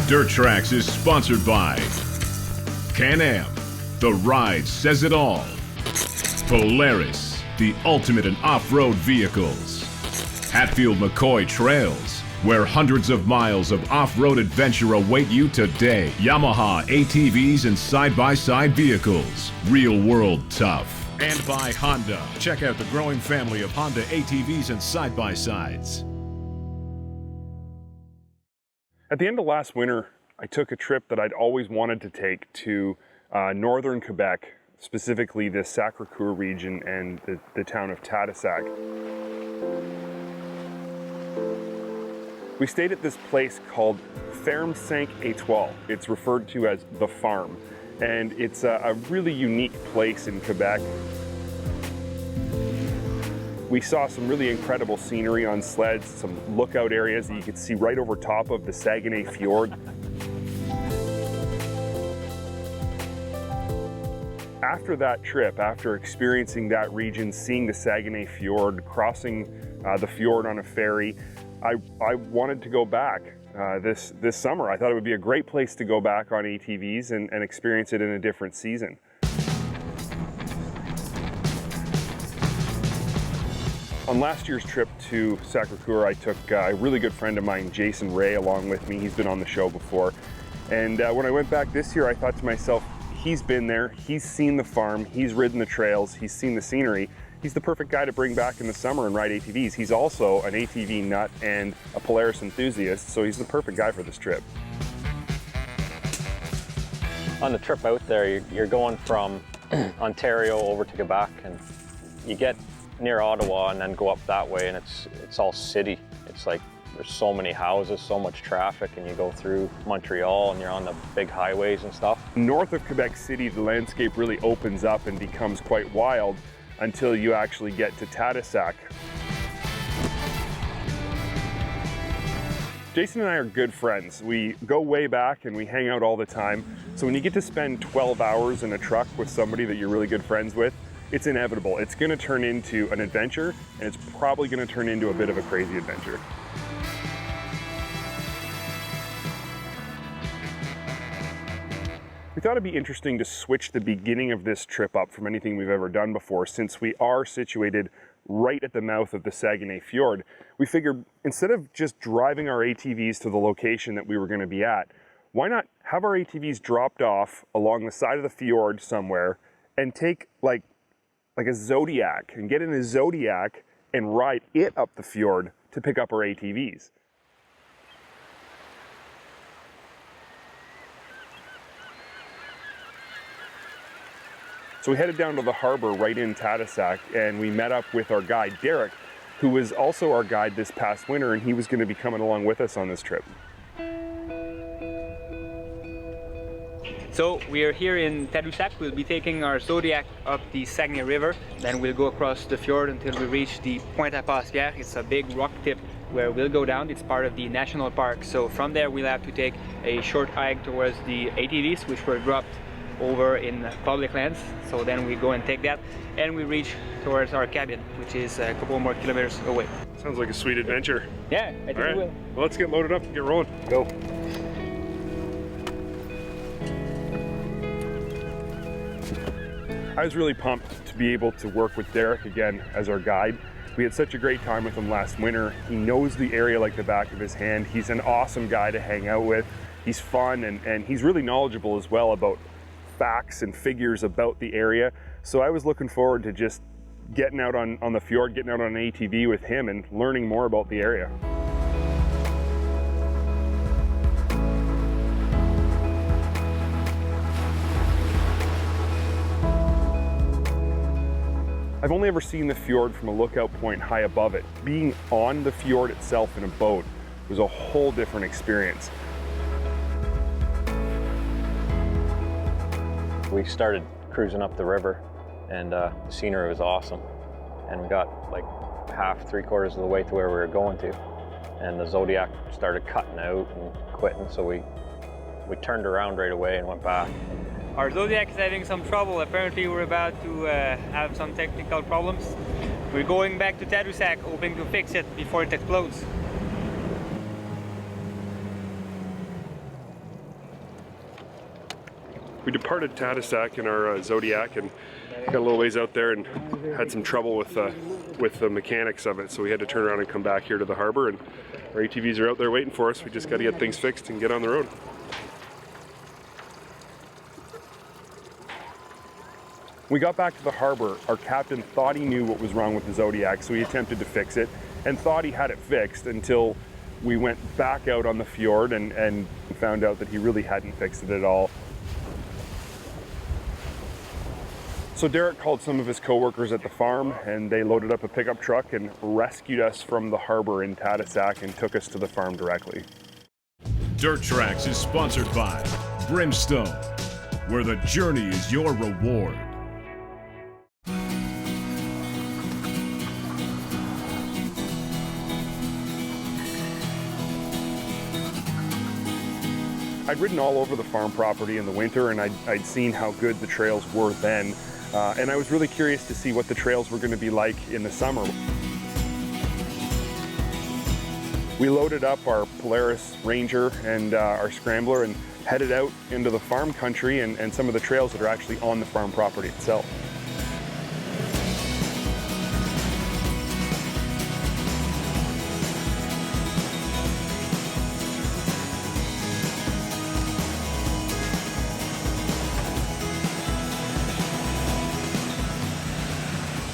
DirtTrax is sponsored by Can-Am, the ride says it all. Polaris, the ultimate in off-road vehicles. Hatfield McCoy Trails, where hundreds of miles of off-road adventure await you today. Yamaha ATVs and side-by-side vehicles, real world tough. And by Honda. Check out the growing family of Honda ATVs and side-by-sides. At the end of last winter, I took a trip that I'd always wanted to take to northern Quebec, specifically the Sacré-Cœur region and the town of Tadoussac. We stayed at this place called Ferme 5 Étoiles. It's referred to as the farm, and it's a really unique place in Quebec. We saw some really incredible scenery on sleds, some lookout areas that you could see right over top of the Saguenay Fjord. After that trip, after experiencing that region, seeing the Saguenay Fjord, crossing the fjord on a ferry, I wanted to go back this summer. I thought it would be a great place to go back on ATVs and experience it in a different season. On last year's trip to Sacré-Cœur, I took a really good friend of mine, Jason Ray, along with me. He's been on the show before. And when I went back this year, I thought to myself, he's been there, he's seen the farm, he's ridden the trails, he's seen the scenery. He's the perfect guy to bring back in the summer and ride ATVs. He's also an ATV nut and a Polaris enthusiast, so he's the perfect guy for this trip. On the trip out there, you're going from Ontario over to Quebec, and you get near Ottawa and then go up that way, and it's all city. It's like there's so many houses, so much traffic, and you go through Montreal and you're on the big highways and stuff. North of Quebec City, the landscape really opens up and becomes quite wild until you actually get to Tadoussac. Jason and I are good friends. We go way back and we hang out all the time. So when you get to spend 12 hours in a truck with somebody that you're really good friends with, it's inevitable. It's gonna turn into an adventure, and it's probably gonna turn into a bit of a crazy adventure. We thought it'd be interesting to switch the beginning of this trip up from anything we've ever done before, since we are situated right at the mouth of the Saguenay Fjord. We figured instead of just driving our ATVs to the location that we were gonna be at, why not have our ATVs dropped off along the side of the fjord somewhere and take like a Zodiac and get in a Zodiac and ride it up the fjord to pick up our ATVs. So we headed down to the harbor right in Tadoussac, and we met up with our guide Derek, who was also our guide this past winter, and he was going to be coming along with us on this trip. So we are here in Tadoussac. We'll be taking our Zodiac up the Saguenay River. Then we'll go across the fjord until we reach the Pointe-à-Passière. It's a big rock tip where we'll go down. It's part of the national park. So from there we'll have to take a short hike towards the ATVs, which were dropped over in public lands. So then we go and take that, and we reach towards our cabin, which is a couple more kilometers away. Sounds like a sweet adventure. Yeah, I think we will. Well, let's get loaded up and get rolling. Go. I was really pumped to be able to work with Derek again as our guide. We had such a great time with him last winter. He knows the area like the back of his hand. He's an awesome guy to hang out with. He's fun, and he's really knowledgeable as well about facts and figures about the area. So I was looking forward to just getting out on the fjord, getting out on an ATV with him and learning more about the area. I've only ever seen the fjord from a lookout point high above it. Being on the fjord itself in a boat was a whole different experience. We started cruising up the river, and the scenery was awesome. And we got like half, 3/4 of the way to where we were going to. And the Zodiac started cutting out and quitting, so we turned around right away and went back. Our Zodiac is having some trouble. Apparently we're about to have some technical problems. We're going back to Tadoussac, hoping to fix it before it explodes. We departed Tadoussac in our Zodiac and got a little ways out there and had some trouble with the mechanics of it, so we had to turn around and come back here to the harbor, and our ATVs are out there waiting for us. We just got to get things fixed and get on the road. When we got back to the harbor, our captain thought he knew what was wrong with the Zodiac, so he attempted to fix it and thought he had it fixed until we went back out on the fjord and found out that he really hadn't fixed it at all. So Derek called some of his co-workers at the farm, and they loaded up a pickup truck and rescued us from the harbor in Tadoussac and took us to the farm directly. DirtTrax is sponsored by Brimstone, where the journey is your reward. I'd ridden all over the farm property in the winter, and I'd seen how good the trails were then, and I was really curious to see what the trails were going to be like in the summer. We loaded up our Polaris Ranger and our Scrambler and headed out into the farm country and some of the trails that are actually on the farm property itself.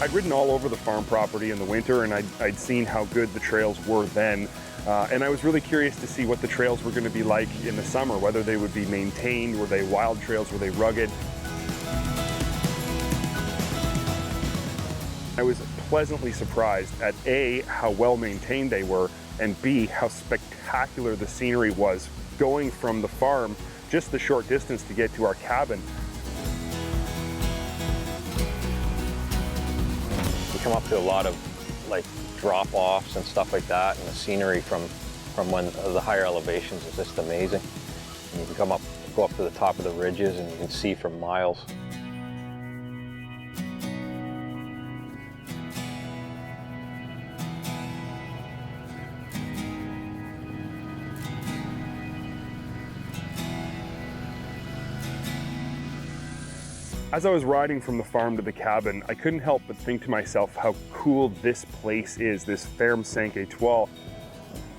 I'd ridden all over the farm property in the winter, and I'd seen how good the trails were then, and I was really curious to see what the trails were going to be like in the summer, whether they would be maintained, were they wild trails, were they rugged. I was pleasantly surprised at A, how well maintained they were, and B, how spectacular the scenery was going from the farm just the short distance to get to our cabin. Come up to a lot of like drop-offs and stuff like that, and the scenery from when the higher elevations is just amazing. And you can go up to the top of the ridges, and you can see for miles. As I was riding from the farm to the cabin, I couldn't help but think to myself how cool this place is, this Ferme 5 Étoiles.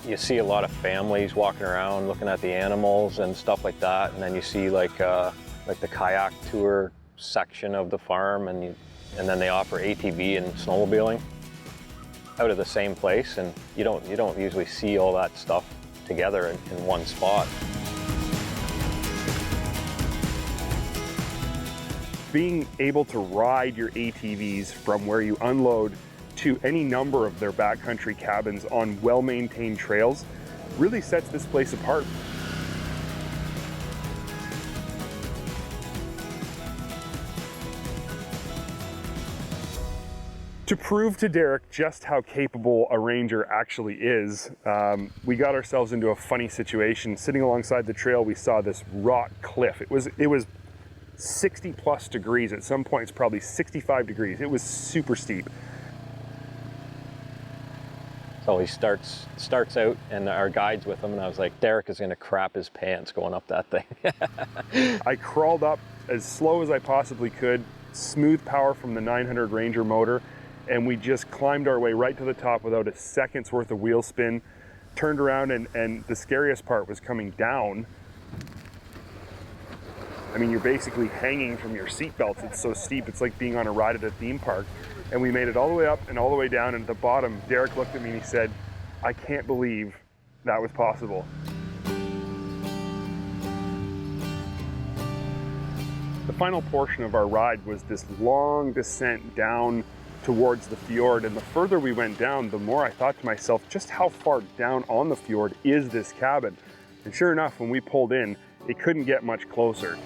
You see a lot of families walking around looking at the animals and stuff like that, and then you see like the kayak tour section of the farm, and then they offer ATV and snowmobiling out of the same place, and you don't usually see all that stuff together in one spot. Being able to ride your ATVs from where you unload to any number of their backcountry cabins on well-maintained trails really sets this place apart. To prove to Derek just how capable a Ranger actually is, we got ourselves into a funny situation. Sitting alongside the trail, we saw this rock cliff. It was 60 plus degrees. At some points, probably 65 degrees. It was super steep. So he starts out, and our guide's with him, and I was like, Derek is gonna crap his pants going up that thing. I crawled up as slow as I possibly could, smooth power from the 900 Ranger motor, and we just climbed our way right to the top without a second's worth of wheel spin, turned around, and the scariest part was coming down. I mean, you're basically hanging from your seatbelts. It's so steep. It's like being on a ride at a theme park. And we made it all the way up and all the way down. And at the bottom, Derek looked at me and he said, I can't believe that was possible. The final portion of our ride was this long descent down towards the fjord. And the further we went down, the more I thought to myself, just how far down on the fjord is this cabin? And sure enough, when we pulled in, it couldn't get much closer.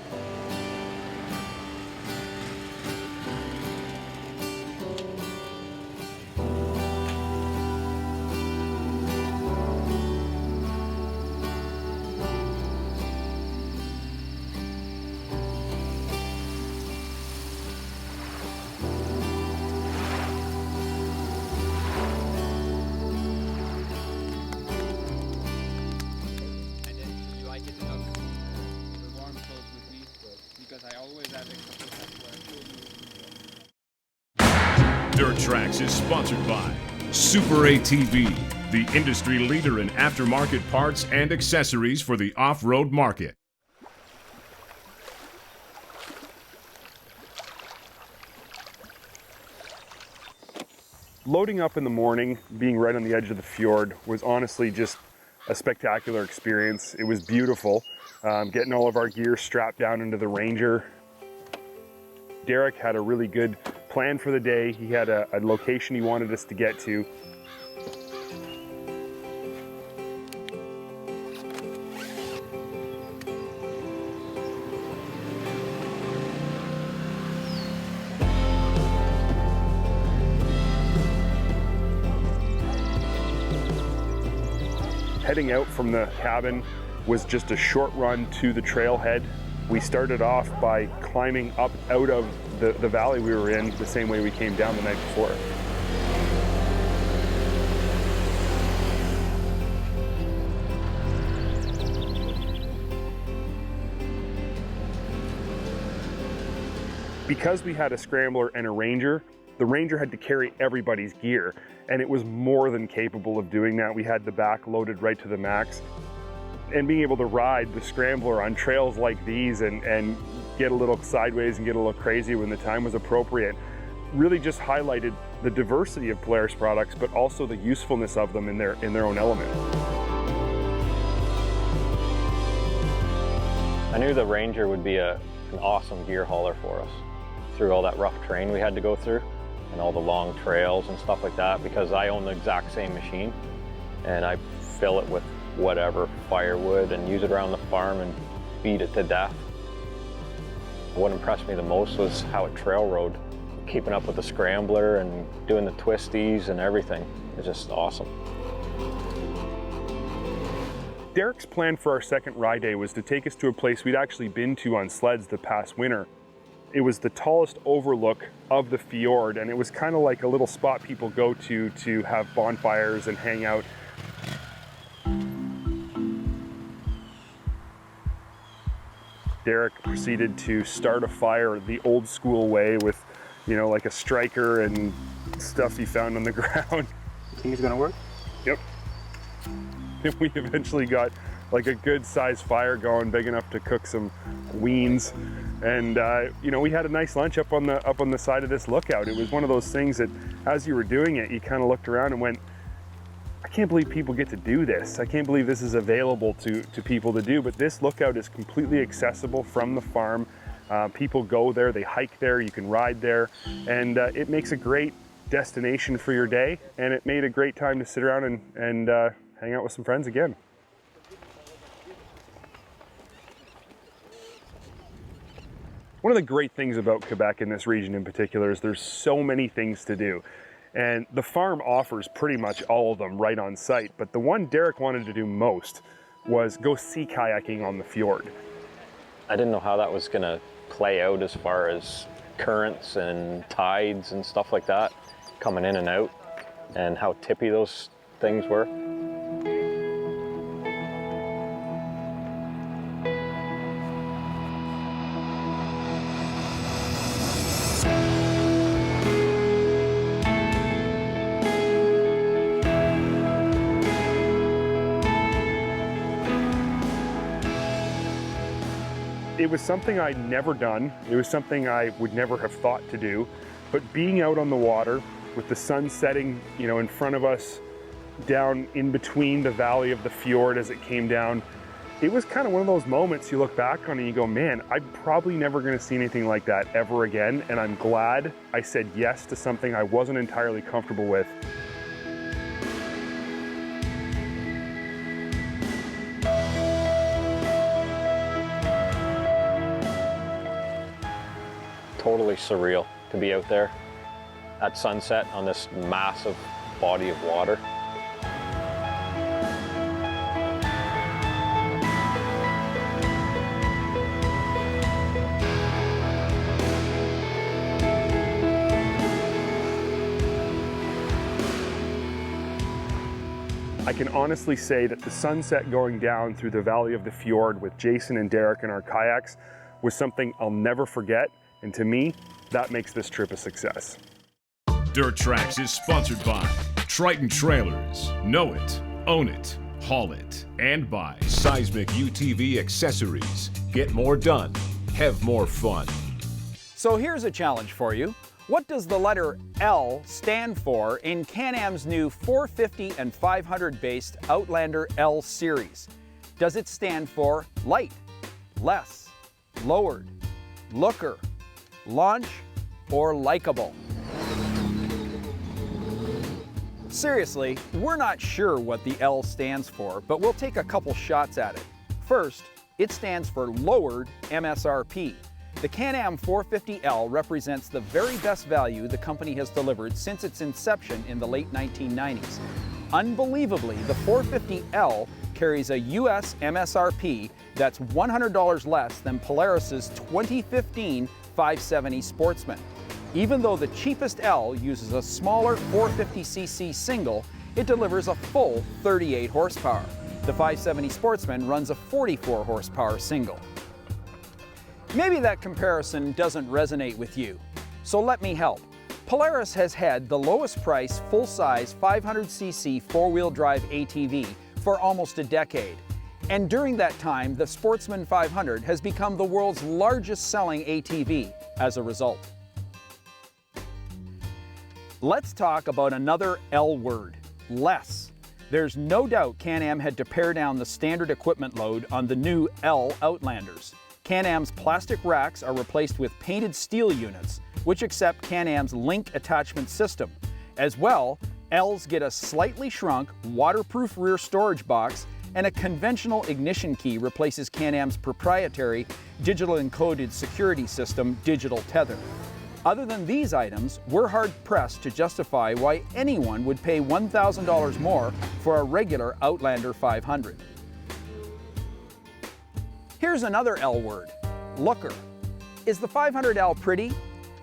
DirtTrax is sponsored by Super ATV, the industry leader in aftermarket parts and accessories for the off-road market. Loading up in the morning, being right on the edge of the fjord, was honestly just a spectacular experience. It was beautiful. Getting all of our gear strapped down into the Ranger. Derek had a really good plan for the day. He had a location he wanted us to get to. Heading out from the cabin was just a short run to the trailhead. We started off by climbing up out of the valley we were in the same way we came down the night before. Because we had a scrambler and a Ranger, the Ranger had to carry everybody's gear, and it was more than capable of doing that. We had the back loaded right to the max. And being able to ride the scrambler on trails like these and get a little sideways and get a little crazy when the time was appropriate really just highlighted the diversity of Polaris products, but also the usefulness of them in their own element. I knew the Ranger would be an awesome gear hauler for us through all that rough terrain we had to go through and all the long trails and stuff like that, because I own the exact same machine and I fill it with whatever firewood and use it around the farm and beat it to death. What impressed me the most was how it trail rode, keeping up with the scrambler and doing the twisties and everything. It's just awesome. Derek's plan for our second ride day was to take us to a place we'd actually been to on sleds the past winter. It was the tallest overlook of the fjord, and it was kind of like a little spot people go to have bonfires and hang out. Derek proceeded to start a fire the old school way with, you know, like a striker and stuff he found on the ground. You think it's gonna work? Yep. And we eventually got like a good sized fire going, big enough to cook some weens. And you know, we had a nice lunch up on the side of this lookout. It was one of those things that as you were doing it, you kind of looked around and went, I can't believe people get to do this. I can't believe this is available to people to do, but this lookout is completely accessible from the farm. People go there, they hike there, you can ride there, and it makes a great destination for your day, and it made a great time to sit around and hang out with some friends again. One of the great things about Quebec in this region in particular is there's so many things to do. And the farm offers pretty much all of them right on site. But the one Derek wanted to do most was go sea kayaking on the fjord. I didn't know how that was gonna play out as far as currents and tides and stuff like that coming in and out, and how tippy those things were. It was something I'd never done. It was something I would never have thought to do. But being out on the water with the sun setting, you know, in front of us, down in between the valley of the fjord as it came down, it was kind of one of those moments you look back on and you go, man, I'm probably never going to see anything like that ever again. And I'm glad I said yes to something I wasn't entirely comfortable with. Totally surreal to be out there at sunset on this massive body of water. I can honestly say that the sunset going down through the valley of the fjord with Jason and Derek in our kayaks was something I'll never forget. And to me, that makes this trip a success. DirtTrax is sponsored by Triton Trailers. Know it, own it, haul it. And by SEIZMIK UTV Accessories. Get more done, have more fun. So here's a challenge for you. What does the letter L stand for in Can-Am's new 450 and 500 based Outlander L series? Does it stand for light, less, lowered, looker, launch, or likable? Seriously, we're not sure what the L stands for, but we'll take a couple shots at it. First, it stands for lowered MSRP. The Can-Am 450L represents the very best value the company has delivered since its inception in the late 1990s. Unbelievably, the 450L carries a US MSRP that's $100 less than Polaris's 2015 570 Sportsman. Even though the cheapest L uses a smaller 450cc single, it delivers a full 38 horsepower. The 570 Sportsman runs a 44 horsepower single. Maybe that comparison doesn't resonate with you, so let me help. Polaris has had the lowest price full-size 500cc four-wheel drive ATV for almost a decade. And during that time, the Sportsman 500 has become the world's largest selling ATV as a result. Let's talk about another L word, less. There's no doubt Can-Am had to pare down the standard equipment load on the new L Outlanders. Can-Am's plastic racks are replaced with painted steel units, which accept Can-Am's link attachment system. As well, Ls get a slightly shrunk, waterproof rear storage box, and a conventional ignition key replaces Can-Am's proprietary digital encoded security system, Digital Tether. Other than these items, we're hard-pressed to justify why anyone would pay $1,000 more for a regular Outlander 500. Here's another L word, looker. Is the 500L pretty?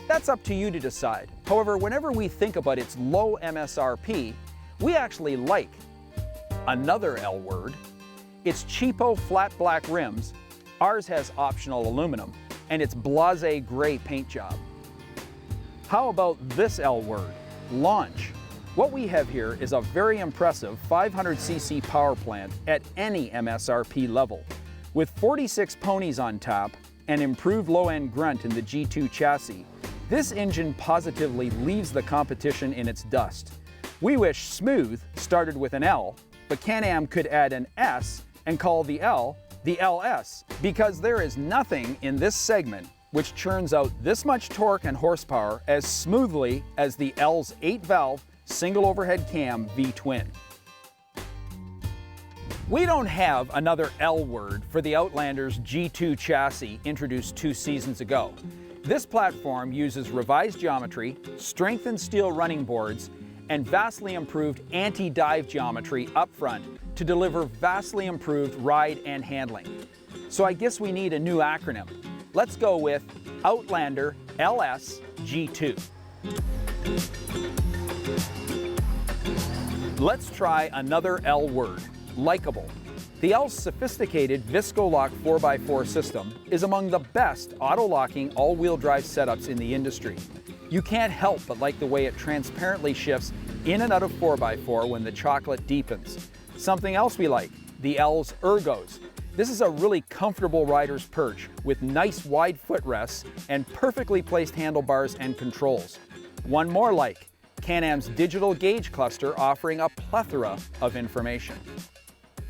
That's up to you to decide. However, whenever we think about its low MSRP, we actually like another L word. It's cheapo flat black rims, ours has optional aluminum, and its blasé gray paint job. How about this L word, launch? What we have here is a very impressive 500cc power plant at any MSRP level. With 46 ponies on top and improved low-end grunt in the G2 chassis, this engine positively leaves the competition in its dust. We wish smooth started with an L, but Can-Am could add an S and call the L the LS, because there is nothing in this segment which churns out this much torque and horsepower as smoothly as the L's 8-valve single overhead cam V-twin. We don't have another L word for the Outlander's G2 chassis introduced 2 seasons ago. This platform uses revised geometry, strengthened steel running boards, and vastly improved anti-dive geometry up front to deliver vastly improved ride and handling. So I guess we need a new acronym. Let's go with Outlander LS G2. Let's try another L word, likable. The L's sophisticated Visco-Lock 4x4 system is among the best auto-locking all-wheel drive setups in the industry. You can't help but like the way it transparently shifts in and out of 4x4 when the chocolate deepens. Something else we like, the L's ergos. This is a really comfortable rider's perch with nice wide footrests and perfectly placed handlebars and controls. One more like, Can-Am's digital gauge cluster offering a plethora of information.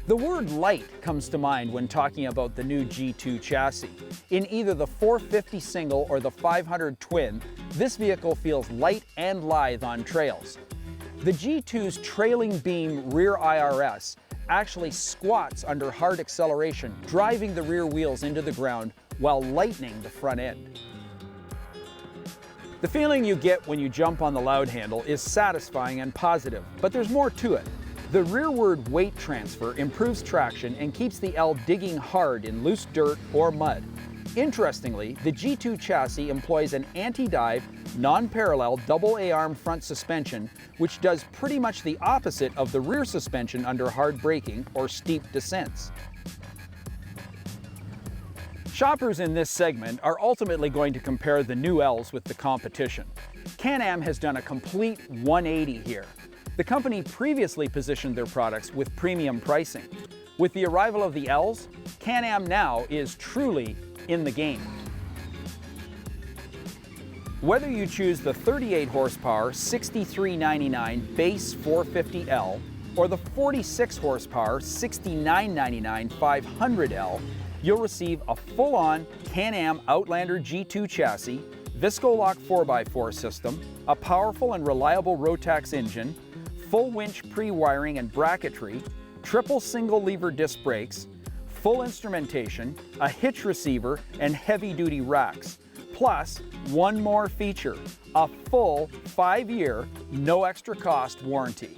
The word light comes to mind when talking about the new G2 chassis. In either the 450 single or the 500 twin, this vehicle feels light and lithe on trails. The G2's trailing beam rear IRS actually squats under hard acceleration, driving the rear wheels into the ground while lightening the front end. The feeling you get when you jump on the loud handle is satisfying and positive, but there's more to it. The rearward weight transfer improves traction and keeps the L digging hard in loose dirt or mud. Interestingly, the G2 chassis employs an anti-dive, non-parallel double A-arm front suspension, which does pretty much the opposite of the rear suspension under hard braking or steep descents. Shoppers in this segment are ultimately going to compare the new L's with the competition. Can-Am has done a complete 180 here. The company previously positioned their products with premium pricing. With the arrival of the Ls, Can-Am now is truly in the game. Whether you choose the 38 horsepower $63.99 base 450L or the 46 horsepower $69.99 500L, you'll receive a full-on Can-Am Outlander G2 chassis, Visco-Lock 4x4 system, a powerful and reliable ROTAX engine, full winch pre-wiring and bracketry, triple single lever disc brakes, full instrumentation, a hitch receiver, and heavy-duty racks. Plus, one more feature, a full 5-year, no extra cost warranty.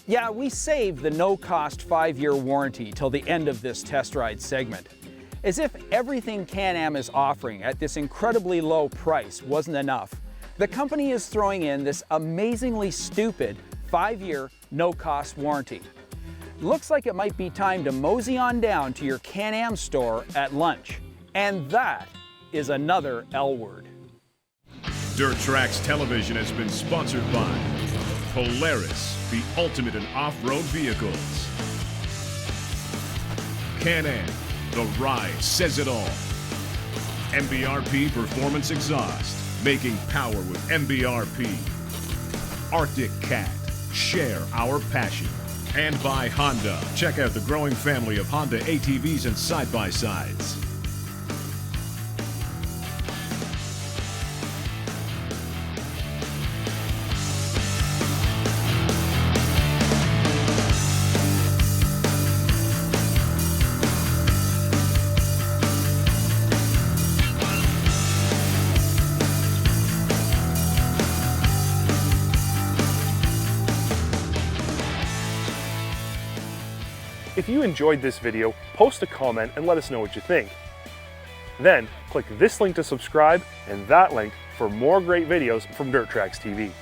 Yeah, we saved the no-cost 5-year warranty till the end of this test ride segment. As if everything Can-Am is offering at this incredibly low price wasn't enough, the company is throwing in this amazingly stupid 5-year, no-cost warranty. Looks like it might be time to mosey on down to your Can-Am store at lunch. And that is another L word. DirtTrax Television has been sponsored by Polaris, the ultimate in off-road vehicles. Can-Am, the ride says it all. MBRP Performance Exhaust, making power with MBRP. Arctic Cat, share our passion. And by Honda, check out the growing family of Honda ATVs and side-by-sides. If you enjoyed this video, post a comment and let us know what you think. Then, click this link to subscribe and that link for more great videos from DirtTrax TV.